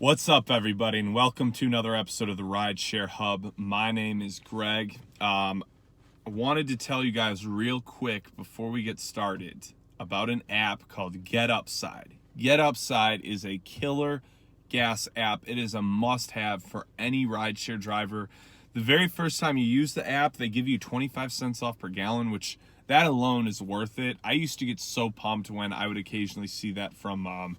What's up, everybody, and welcome to another episode of the Rideshare Hub. My name is Greg. I wanted to tell you guys real quick before we get started about an app called GetUpside. GetUpside is a killer gas app. It is a must-have for any rideshare driver. The very first time you use the app, they give you 25 cents off per gallon, which that alone is worth it. I used to get so pumped when I would occasionally see that from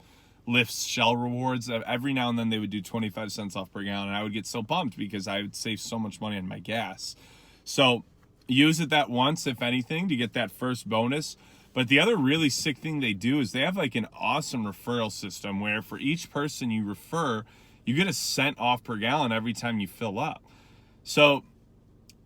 Lyft's Shell rewards. Every now and then they would do 25 cents off per gallon, and I would get so pumped because I would save so much money on my gas. So use it that once, if anything, to get that first bonus. But the other really sick thing they do is they have like an awesome referral system where for each person you refer, you get a cent off per gallon every time you fill up. So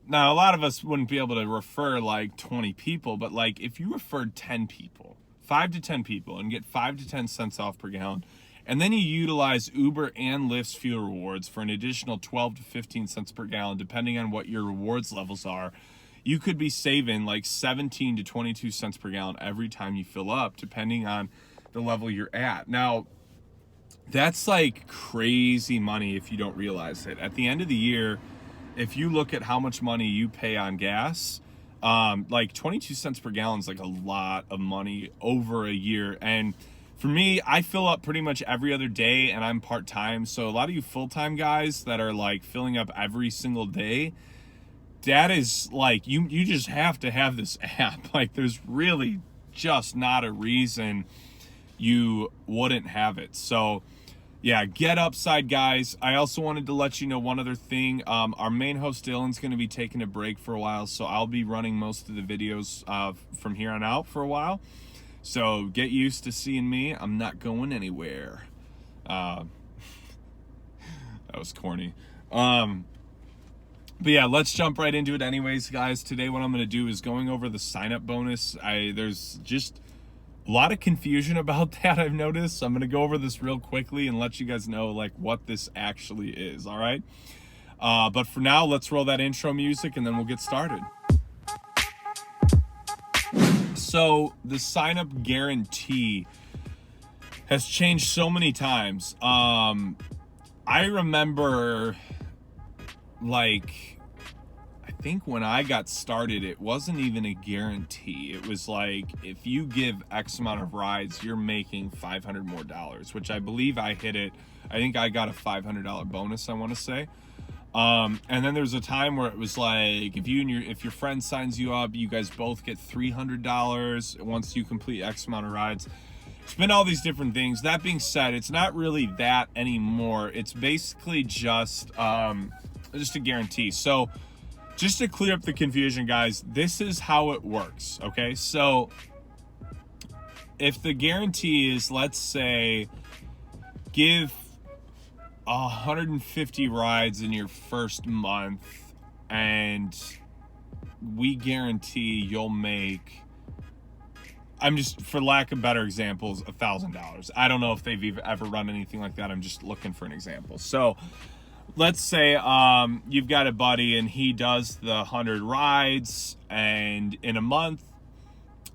now a lot of us wouldn't be able to refer like 20 people, but like if you referred 10 people, 5 to 10 people, and get 5 to 10 cents off per gallon, and then you utilize Uber and Lyft's fuel rewards for an additional 12 to 15 cents per gallon, depending on what your rewards levels are, you could be saving like 17 to 22 cents per gallon every time you fill up, depending on the level you're at. Now, that's like crazy money if you don't realize it. At the end of the year, if you look at how much money you pay on gas, like 22 cents per gallon is like a lot of money over a year. And for me, I fill up pretty much every other day, and I'm part-time. So a lot of you full-time guys that are like filling up every single day, that is like, you just have to have this app. Like there's really just not a reason you wouldn't have it. So yeah, GetUpside, guys. I also wanted to let you know one other thing. Our main host, Dylan's going to be taking a break for a while, so I'll be running most of the videos from here on out for a while. So get used to seeing me. I'm not going anywhere. That was corny. But yeah, let's jump right into it anyways, guys. Today what I'm going to do is going over the sign-up bonus. There's just a lot of confusion about that, I've noticed. So I'm going to go over this real quickly and let you guys know like what this actually is, all right? But for now, let's roll that intro music and then we'll get started. So the sign-up guarantee has changed so many times. I remember, like, I think when I got started, it wasn't even a guarantee. It was like, if you give X amount of rides, you're making $500 more, which I believe I hit it. I think I got a $500 bonus, I want to say. And then there was a time where it was like, if your friend signs you up, you guys both get $300 once you complete X amount of rides. It's been all these different things. That being said, it's not really that anymore. It's basically just a guarantee. So just to clear up the confusion, guys, this is how it works, okay? So if the guarantee is, let's say, give 150 rides in your first month, and we guarantee you'll make, I'm just, for lack of better examples, $1,000. I don't know if they've ever run anything like that. I'm just looking for an example. So let's say you've got a buddy and he does the 100 rides and in a month,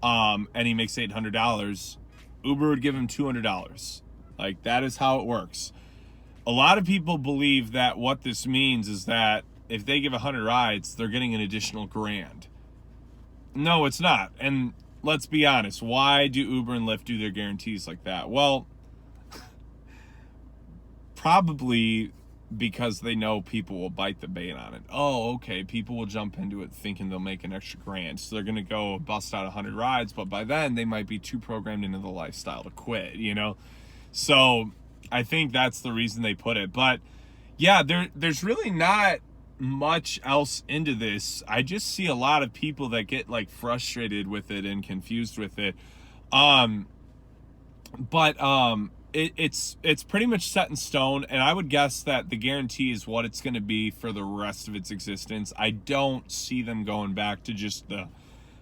and he makes $800. Uber would give him $200. Like, that is how it works. A lot of people believe that what this means is that if they give 100 rides, they're getting an additional $1,000. No, it's not. And let's be honest, why do Uber and Lyft do their guarantees like that? Well, probably because they know people will bite the bait on it. Oh, okay, people will jump into it thinking they'll make an extra $1,000. So they're going to go bust out 100 rides, but by then they might be too programmed into the lifestyle to quit, you know? So I think that's the reason they put it. But yeah, there's really not much else into this. I just see a lot of people that get like frustrated with it and confused with it. It's pretty much set in stone, and I would guess that the guarantee is what it's going to be for the rest of its existence. I don't see them going back to just the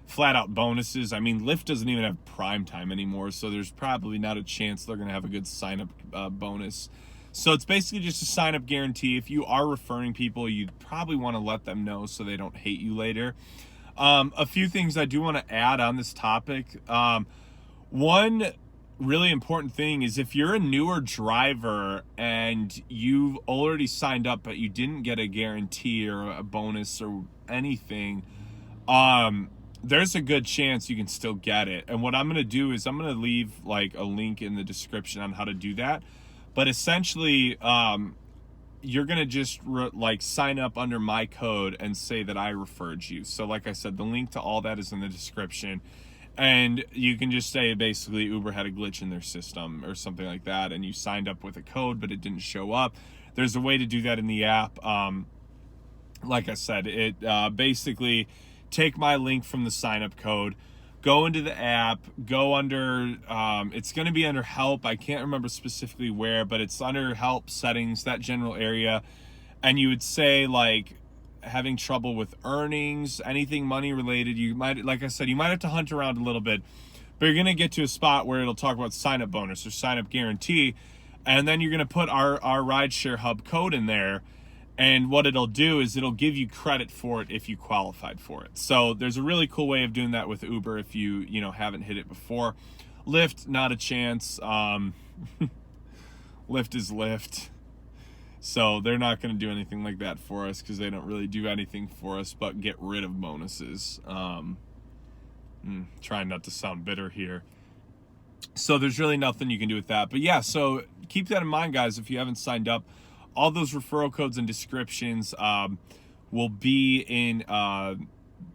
flat out bonuses. I mean, Lyft doesn't even have prime time anymore, so there's probably not a chance they're going to have a good sign up bonus. So it's basically just a sign up guarantee. If you are referring people, you'd probably want to let them know so they don't hate you later. A few things I do want to add on this topic. One really important thing is if you're a newer driver and you've already signed up but you didn't get a guarantee or a bonus or anything, there's a good chance you can still get it. And what I'm going to do is I'm going to leave like a link in the description on how to do that. But essentially, you're going to just like sign up under my code and say that I referred you. So like I said, the link to all that is in the description. And you can just say basically Uber had a glitch in their system or something like that, and you signed up with a code but it didn't show up. There's a way to do that in the app. Like I said, it basically take my link from the sign up code, go into the app, go under, it's going to be under help. I can't remember specifically where, but it's under help settings, that general area. And you would say like having trouble with earnings, anything money related. You might, like I said, you might have to hunt around a little bit, but you're going to get to a spot where it'll talk about sign up bonus or sign up guarantee. And then you're going to put our Rideshare Hub code in there. And what it'll do is it'll give you credit for it if you qualified for it. So there's a really cool way of doing that with Uber if you haven't hit it before. Lyft, not a chance. Lyft is Lyft. So they're not going to do anything like that for us because they don't really do anything for us but get rid of bonuses. Trying not to sound bitter here. So there's really nothing you can do with that. But yeah, so keep that in mind, guys, if you haven't signed up. All those referral codes and descriptions will be in, or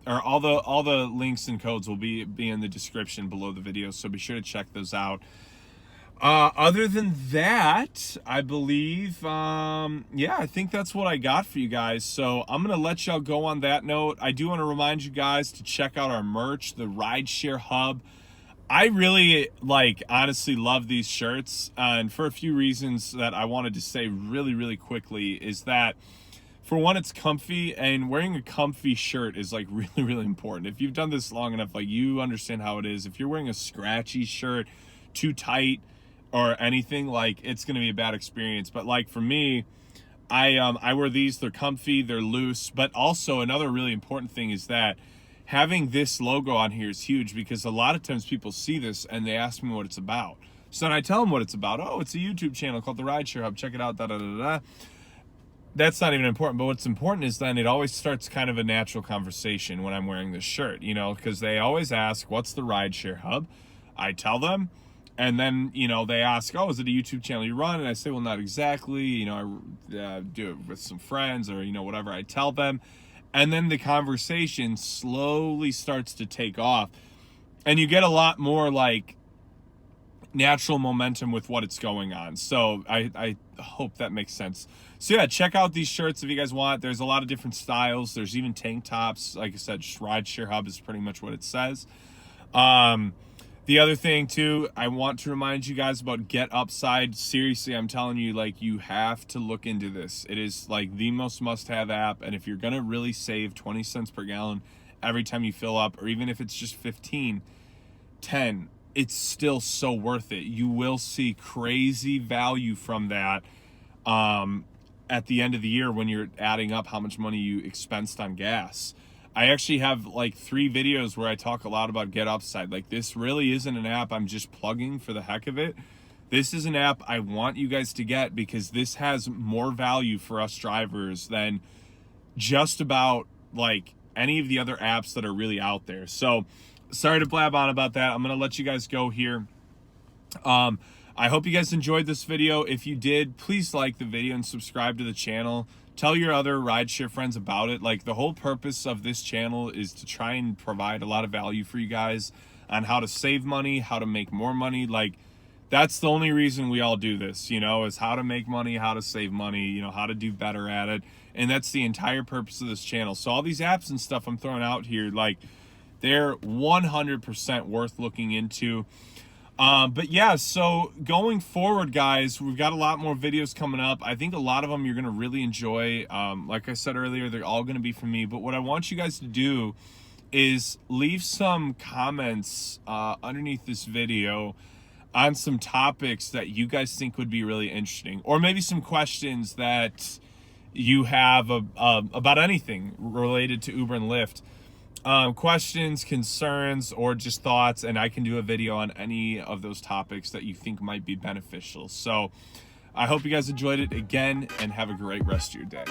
all the links and codes will be in the description below the video. So be sure to check those out. Other than that, I believe, yeah, I think that's what I got for you guys. So I'm going to let y'all go on that note. I do want to remind you guys to check out our merch, the Rideshare Hub. I really, honestly love these shirts, and for a few reasons that I wanted to say really, really quickly is that, for one, it's comfy, and wearing a comfy shirt is, really, really important. If you've done this long enough, you understand how it is. If you're wearing a scratchy shirt, too tight, or anything, it's going to be a bad experience. But, for me, I wear these. They're comfy, they're loose, but also another really important thing is that having this logo on here is huge because a lot of times people see this and they ask me what it's about. So then I tell them what it's about. Oh, it's a YouTube channel called the Rideshare Hub. Check it out. That's not even important. But what's important is then it always starts kind of a natural conversation when I'm wearing this shirt, because they always ask, what's the Rideshare Hub? I tell them. And then, they ask, oh, is it a YouTube channel you run? And I say, well, not exactly. I do it with some friends or, whatever. I tell them. And then the conversation slowly starts to take off. And you get a lot more natural momentum with what it's going on. So I hope that makes sense. So yeah, check out these shirts if you guys want. There's a lot of different styles. There's even tank tops. Like I said, Rideshare Hub is pretty much what it says. The other thing too, I want to remind you guys about GetUpside. Seriously, I'm telling you, you have to look into this. It is the most must-have app. And if you're gonna really save 20 cents per gallon every time you fill up, or even if it's just 15, 10, it's still so worth it. You will see crazy value from that at the end of the year when you're adding up how much money you expensed on gas. I actually have 3 videos where I talk a lot about GetUpside. This really isn't an app I'm just plugging for the heck of it. This is an app I want you guys to get because this has more value for us drivers than just about any of the other apps that are really out there. So sorry to blab on about that. I'm going to let you guys go here. I hope you guys enjoyed this video. If you did, please like the video and subscribe to the channel. Tell your other rideshare friends about it. The whole purpose of this channel is to try and provide a lot of value for you guys on how to save money, how to make more money. That's the only reason we all do this, is how to make money, how to save money, how to do better at it. And that's the entire purpose of this channel. So all these apps and stuff I'm throwing out here, they're 100% worth looking into. But yeah, so going forward, guys, we've got a lot more videos coming up. I think a lot of them you're going to really enjoy. Like I said earlier, they're all going to be from me. But what I want you guys to do is leave some comments underneath this video on some topics that you guys think would be really interesting. Or maybe some questions that you have about anything related to Uber and Lyft. questions, concerns, or just thoughts, and I can do a video on any of those topics that you think might be beneficial. So I hope you guys enjoyed it again, and have a great rest of your day.